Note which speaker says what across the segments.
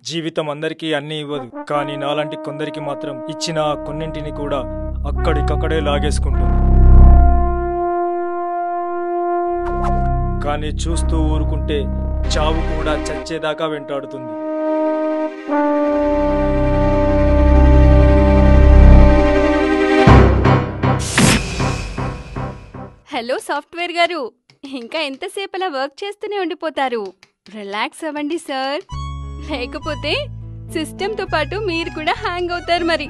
Speaker 1: జీవితం అందరికీ అన్నీ ఇవ్వదు, కానీ నాలాంటి కొందరికి మాత్రం ఇచ్చిన ఆ కొన్నింటిని కూడా అక్కడికక్కడే లాగేసుకుంటుంది. కానీ చూస్తూ ఊరుకుంటే చావు కూడా చచ్చేదాకా వెంటాడుతుంది.
Speaker 2: హలో సాఫ్ట్వేర్ గారు, ఇంకా ఎంతసేపు అలా వర్క్ చేస్తూనే ఉండిపోతారు? రిలాక్స్ అవ్వండి సార్, లేకపోతే సిస్టమ్తో పాటు మీరు కూడా హ్యాంగ్ అవుతారు మరి.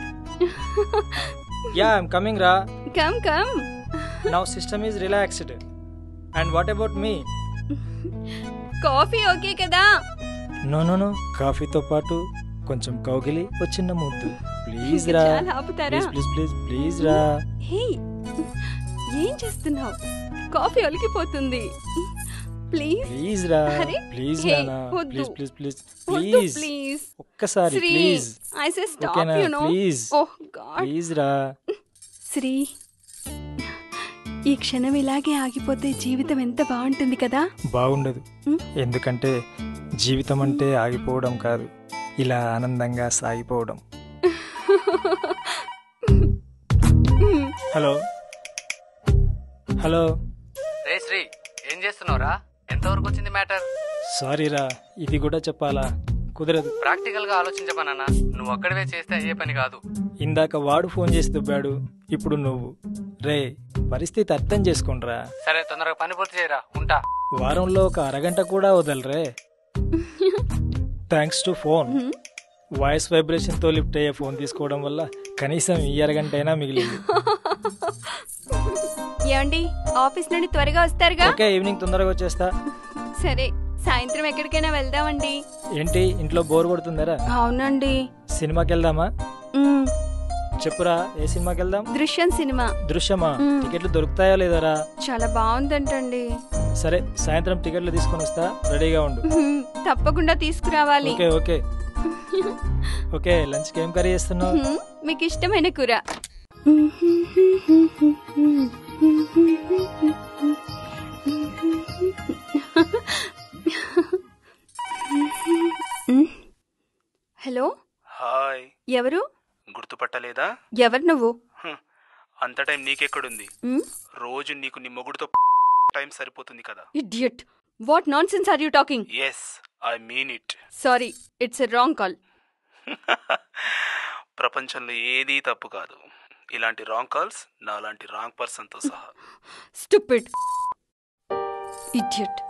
Speaker 1: యా ఐమ్ కమింగ్ రా.
Speaker 2: Come come.
Speaker 1: Now system is relaxed. And what about me?
Speaker 2: Coffee okay కదా?
Speaker 1: నో నో నో, కాఫీతో పాటు కొంచెం కౌగిలి, ఓ చిన్న ముద్దు ప్లీజ్ రా.
Speaker 2: ఆపుతారా?
Speaker 1: ప్లీజ్ ప్లీజ్ ప్లీజ్ రా.
Speaker 2: హే, ఏం చేస్తున్నావు? కాఫీ ఒలికిపోతుంది. ప్లీజ్
Speaker 1: ప్లీజ్ రా. ప్లీజ్ నానా, please please please please
Speaker 2: please
Speaker 1: ఒక్కసారి please.
Speaker 2: I say stop, you know.
Speaker 1: Please
Speaker 2: oh God.
Speaker 1: Please రా.
Speaker 2: శ్రీ, ఈ క్షణం ఇలాగే ఆగిపోతే జీవితం ఎంత బాగుంటుంది కదా?
Speaker 1: బాగుండదు. ఎందుకంటే జీవితం అంటే ఆగిపోవడం కాదు, ఇలా ఆనందంగా సాగిపోవడం. Hello hello.
Speaker 3: రే శ్రీ, ఏం చేస్తున్నావురా? ఎంతవరకు వచ్చింది మ్యాటర్?
Speaker 1: సారీరా, ఇది కూడా చెప్పాలా? కుదరదు.
Speaker 3: ప్రాక్టికల్ గా ఆలోచించమన్నా, నువ్వు ఒక్కడివే చేస్తే అయ్యే పని కాదు.
Speaker 1: ఇందాక వాడు ఫోన్ చేసి దుబ్బాడు, ఇప్పుడు నువ్వు. రే, పరిస్థితి అర్థం చేసుకుంట్రా.
Speaker 3: సరే, తొందరగా పని పూర్తి చేయరా, ఉంటా.
Speaker 1: వారంలో ఒక అరగంట కూడా వదలరే. Thanks to phone. Voice vibration తో లిఫ్ట్ అయ్యే ఫోన్ తీసుకోవడం వల్ల కనీసం ఈ అరగంట అయినా మిగిలింది.
Speaker 2: ఏమండి, ఆఫీస్ నుండి త్వరగా వస్తారుగా?
Speaker 1: ఓకే, ఈవినింగ్ తొందరగా వచ్చేస్తా.
Speaker 2: సరే, సాయంత్రం ఎక్కడికైనా వెళ్దామండి.
Speaker 1: ఏంటి, ఇంట్లో బోర్ కొడుతుందరా?
Speaker 2: అవునండి.
Speaker 1: సినిమాకి వెళ్దామా? చెప్పురా, ఏ సినిమాకి వెళ్దాం?
Speaker 2: దృశ్యం సినిమా.
Speaker 1: దృశ్యమా? టికెట్లు దొరుకుతాయా లేదరా?
Speaker 2: చాలా బాగుందంటండి.
Speaker 1: సరే, సాయంత్రం టికెట్లు తీసుకొని వస్తా, రెడీగా ఉండు.
Speaker 2: తప్పకుండా తీసుకురావాలి.
Speaker 1: Okay okay okay. లంచ్ కి ఏం కర్రీ చేస్తున్నావు?
Speaker 2: మీకు ఇష్టమైన కూర. హలో.
Speaker 3: హాయ్.
Speaker 2: ఎవరు?
Speaker 3: గుర్తుపట్టలేదా?
Speaker 2: ఎవరు నువ్వు?
Speaker 3: అంత టైం నీకెక్కడుంది? రోజు నీకు నీ మొగుడుతో టైం సరిపోతుంది కదా.
Speaker 2: Idiot, what nonsense are you talking?
Speaker 3: Yes, I mean it.
Speaker 2: Sorry, it's a wrong call.
Speaker 3: ప్రపంచంలో ఏదీ తప్పు కాదు. ఇలాంటి రాంగ్ కాల్స్ నాలాంటి రాంగ్ పర్సన్తో సహా.
Speaker 2: స్టూపిడ్ ఇడియట్,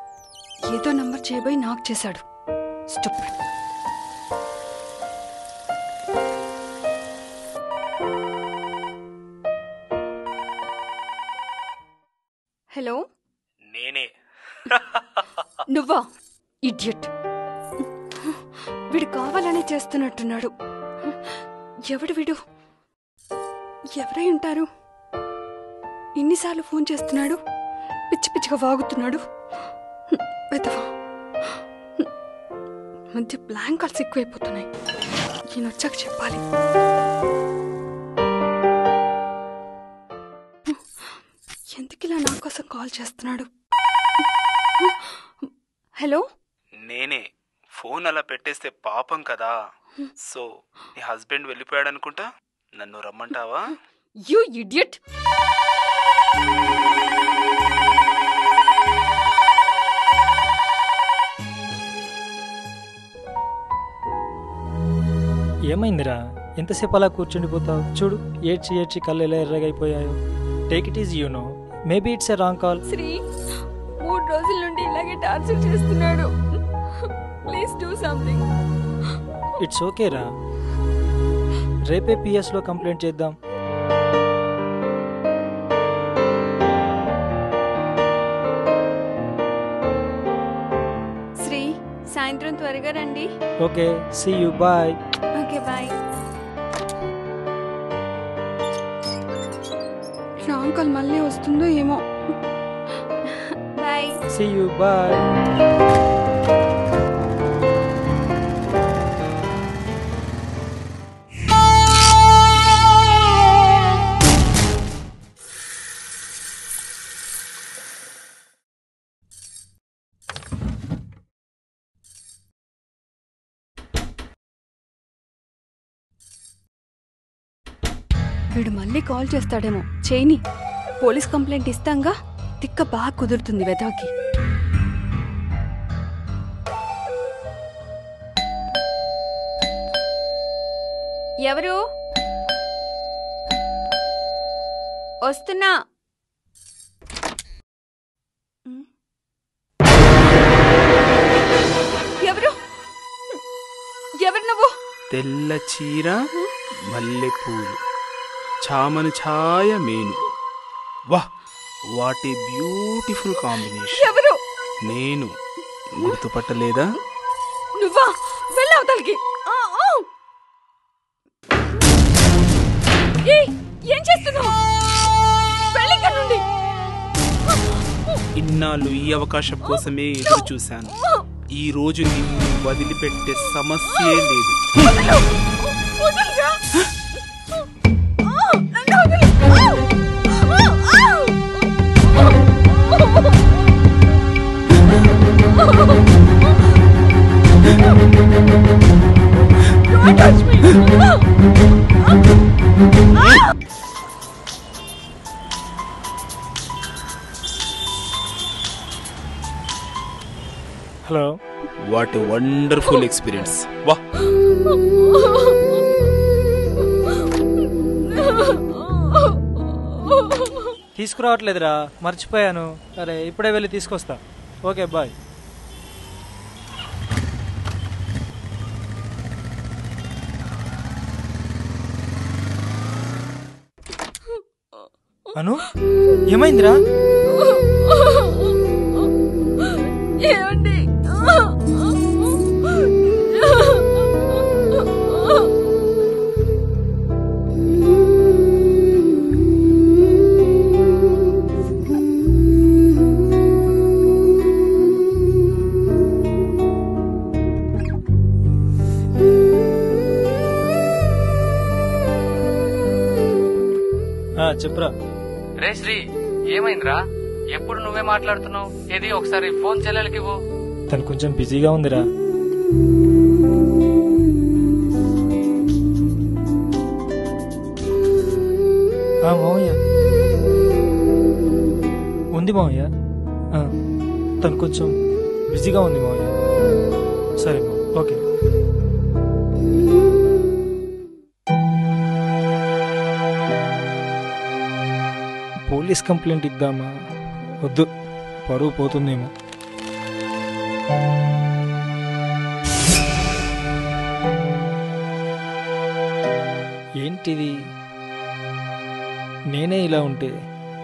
Speaker 2: ఏదో నంబర్ చేయబోయి నాకు చేశాడు. స్టూపిడ్. హలో.
Speaker 3: నేనే.
Speaker 2: నువ్వా? ఇడియట్, వీడు కావాలనే చేస్తున్నట్టున్నాడు. ఎవడు వీడు? ఎవరై ఉంటారు? ఇన్నిసార్లు ఫోన్ చేస్తున్నాడు, పిచ్చి పిచ్చిగా వాగుతున్నాడు. వెతవా, మధ్య బ్లాంక్ కాల్స్ ఎక్కువైపోతున్నాయి. ఈయన వచ్చాక చెప్పాలి. ఎందుకు ఇలా నా కోసం కాల్ చేస్తున్నాడు? హలో.
Speaker 3: నేనే. ఫోన్ అలా పెట్టేస్తే పాపం కదా. సో నీ హస్బెండ్ వెళ్ళిపోయాడు అనుకుంటా, నన్ను రమ్మంటావా?
Speaker 2: You idiot.
Speaker 1: ఏమైందిరా, ఎంతసేపు అలా కూర్చుండిపోతావు? చూడు, ఏడ్చి ఏడ్చి కళ్ళు ఎలా ఎర్రగైపోయాయో. Take it easy, you know, maybe it's a wrong call.
Speaker 2: Sri, 3 రోజుల నుండి ఇలాగే టార్చర్ చేస్తున్నాడు. Please do something.
Speaker 1: It's okay రా, రేపే పిఎస్లో కంప్లైంట్ చేద్దాం.
Speaker 2: శ్రీ, సాయంత్రం త్వరగా రండి.
Speaker 1: Okay, see you, bye.
Speaker 2: Okay, bye. Wrong call మళ్ళీ వస్తుందో ఏమో. బాయ్.
Speaker 1: See you, bye.
Speaker 2: వీడు మళ్ళీ కాల్ చేస్తాడేమో, చేయని. పోలీస్ కంప్లైంట్ ఇస్తాంగా, తిక్క బాగా కుదురుతుంది వెదవకి. ఎవరు? వస్తున్నా. ఎవరు? ఎవరు నువ్వు?
Speaker 3: తెల్ల చీర, మల్లెపూలు, చామని ఛాయ మేను. వాహ్, వాట్ ఏ బ్యూటిఫుల్ కాంబినేషన్.
Speaker 2: ఎవరు?
Speaker 3: నేను. గుర్తుపట్టలేదా?
Speaker 2: నువ్వా? వెళ్ళవతలకి. ఏం చేస్తున్నావు? వెళ్ళిక నుండి.
Speaker 3: ఇన్నాళ్ళు ఈ అవకాశం కోసమే ఎదురు చూశాను. ఈ రోజు నిన్ను వదిలిపెట్టే సమస్యే లేదు.
Speaker 1: Hello.
Speaker 3: What a wonderful experience. వా,
Speaker 1: తీసుకురావట్లేదురా, మర్చిపోయాను. సరే ఇప్పుడే వెళ్ళి తీసుకొస్తా. Okay bye. అను, ఏమైందిరా?
Speaker 2: ఏమండి?
Speaker 1: చెప్పురా.
Speaker 4: రే శ్రీ, ఏమైందిరా? ఎప్పుడు నువ్వే మాట్లాడుతున్నావు? ఏది ఒకసారి ఫోన్ చెల్లెలకి ఇవ్వు.
Speaker 1: తను కొంచెం బిజీగా ఉందిరా. మావయ్య ఉంది మావయ్య. తను కొంచెం బిజీగా ఉంది మావయ్య. సరే మా, ఓకే. Police complaint ఇద్దామా? వద్దు, పరువు పోతుందేమో. ఏంటిది? నేనే ఇలా ఉంటే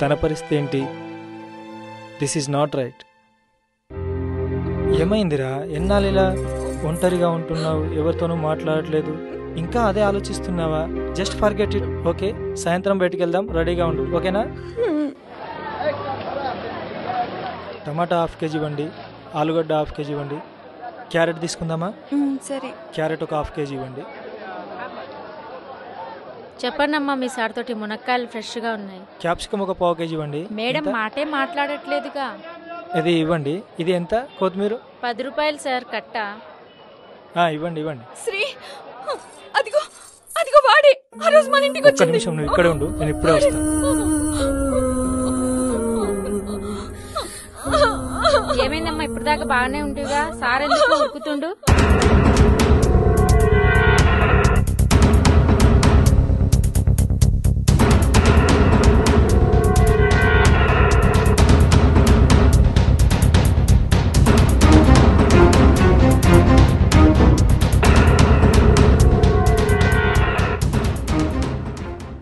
Speaker 1: తన పరిస్థితి ఏంటి? This is not right. ఏమైందిరా? ఎన్నాళ్ళు ఇలా ఒంటరిగా ఉంటున్నావు? ఎవరితోనూ మాట్లాడట్లేదు? ఇంకా అదే ఆలోచిస్తున్నావా? Just forget it. ఓకే, సాయంత్రం బయటికి వెళ్దాం, రెడీగా ఉండు. ఓకేనా? టమాటా 1/2 కేజీ ఇవ్వండి, ఆలుగడ్డ 1/2 కేజీ ఇవ్వండి, క్యారెట్ తీసుకుందామా?
Speaker 2: సరే.
Speaker 1: క్యారెట్ ఒక 1/2 కేజీ ఇవ్వండి.
Speaker 5: చెప్పండమ్మా, మీ సార్ తోటి మునక్కాయలు ఫ్రెష్గా ఉన్నాయి.
Speaker 1: క్యాప్సికమ్ ఒక 1/2 కేజీ ఇవ్వండి.
Speaker 5: మేడం మాటే మాట్లాడట్లేదుగా.
Speaker 1: ఇది ఇవ్వండి. ఇది ఎంత? కొత్తిమీర
Speaker 5: 10 రూపాయలు సార్, కట్ట.
Speaker 1: ఇవ్వండి ఇవ్వండి.
Speaker 2: శ్రీ, అదిగో అదిగో వాడే ఆ రోజు మన ఇంటికి
Speaker 1: ఒక్క నిమిషం, నువ్వు ఇక్కడే ఉండు, నేను ఇప్పుడే వస్తాను.
Speaker 5: ఏమైందమ్మా, ఇప్పుడు దాకా బాగానే ఉంటుందిగా, సార్ ఎందుకు ఉరుకుతుండు?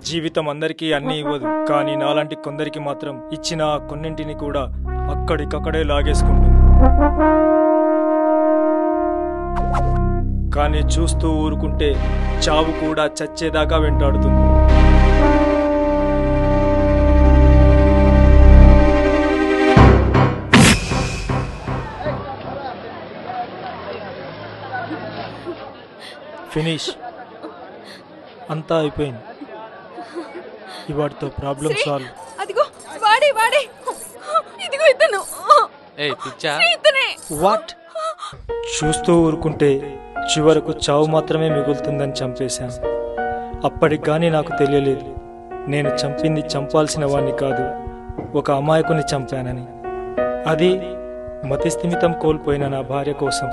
Speaker 1: జీవితం అందరికీ అన్నీ ఇవ్వదు, కానీ నాలాంటి కొందరికి మాత్రం ఇచ్చిన ఆ కొన్నింటిని కూడా అక్కడికక్కడే లాగేసుకుంటుంది. కానీ చూస్తూ ఊరుకుంటే చావు కూడా చచ్చేదాకా వెంటాడుతుంది. ఫినిష్, అంతా అయిపోయింది. ఇవాటితో ప్రాబ్లం సాల్వ్.
Speaker 2: అదిగో వాడే వాడే, ఇదిగో ఇతను.
Speaker 1: వాట్? చూస్తూ ఊరుకుంటే చివరకు చావు మాత్రమే మిగులుతుందని చంపేశాను. అప్పటికి కానీ నాకు తెలియలేదు నేను చంపింది చంపాల్సిన వాణ్ణి కాదు, ఒక అమాయకుని చంపానని. అది మతిస్థిమితం కోల్పోయిన నా భార్య కోసం.